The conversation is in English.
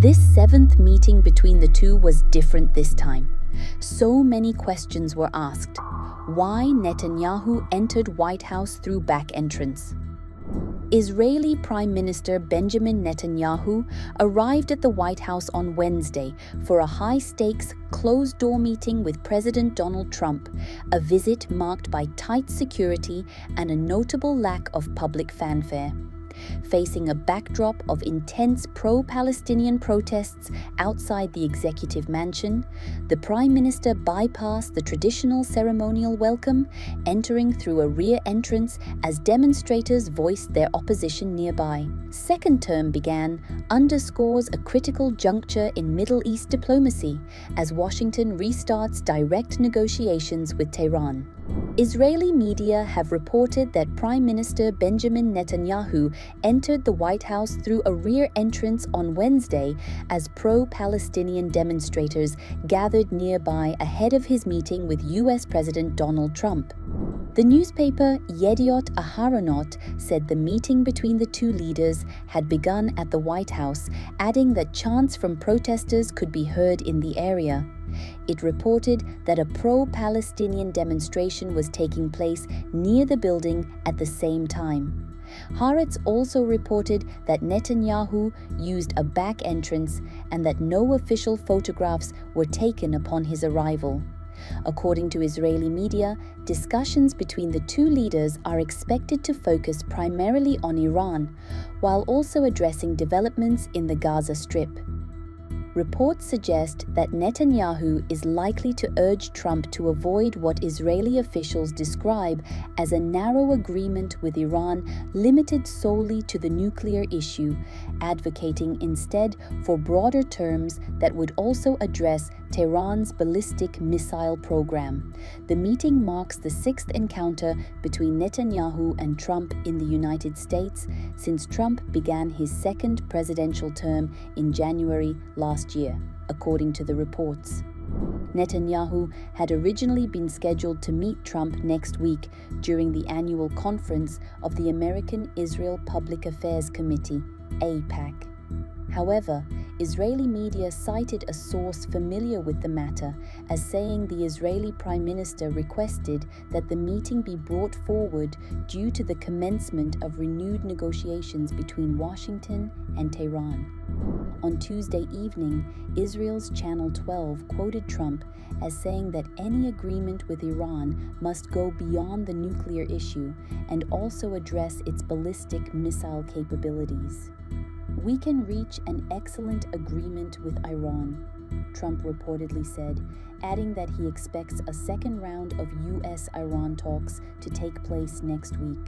This seventh meeting between the two was different this time. So many questions were asked. Why Netanyahu entered White House through back entrance? Israeli Prime Minister Benjamin Netanyahu arrived at the White House on Wednesday for a high-stakes, closed-door meeting with President Donald Trump, a visit marked by tight security and a notable lack of public fanfare. Facing a backdrop of intense pro-Palestinian protests outside the executive mansion, the Prime Minister bypassed the traditional ceremonial welcome, entering through a rear entrance as demonstrators voiced their opposition nearby. Second term began underscores a critical juncture in Middle East diplomacy as Washington restarts direct negotiations with Tehran. Israeli media have reported that Prime Minister Benjamin Netanyahu entered the White House through a rear entrance on Wednesday as pro-Palestinian demonstrators gathered nearby ahead of his meeting with U.S. President Donald Trump. The newspaper Yediot Aharonot said the meeting between the two leaders had begun at the White House, adding that chants from protesters could be heard in the area. It reported that a pro-Palestinian demonstration was taking place near the building at the same time. Haaretz also reported that Netanyahu used a back entrance and that no official photographs were taken upon his arrival. According to Israeli media, discussions between the two leaders are expected to focus primarily on Iran, while also addressing developments in the Gaza Strip. Reports suggest that Netanyahu is likely to urge Trump to avoid what Israeli officials describe as a narrow agreement with Iran limited solely to the nuclear issue, advocating instead for broader terms that would also address Tehran's ballistic missile program. The meeting marks the sixth encounter between Netanyahu and Trump in the United States since Trump began his second presidential term in January last year, according to the reports. Netanyahu had originally been scheduled to meet Trump next week during the annual conference of the American-Israel Public Affairs Committee, AIPAC. However, Israeli media cited a source familiar with the matter as saying the Israeli Prime Minister requested that the meeting be brought forward due to the commencement of renewed negotiations between Washington and Tehran. On Tuesday evening, Israel's Channel 12 quoted Trump as saying that any agreement with Iran must go beyond the nuclear issue and also address its ballistic missile capabilities. "We can reach an excellent agreement with Iran," Trump reportedly said, adding that he expects a second round of U.S.-Iran talks to take place next week.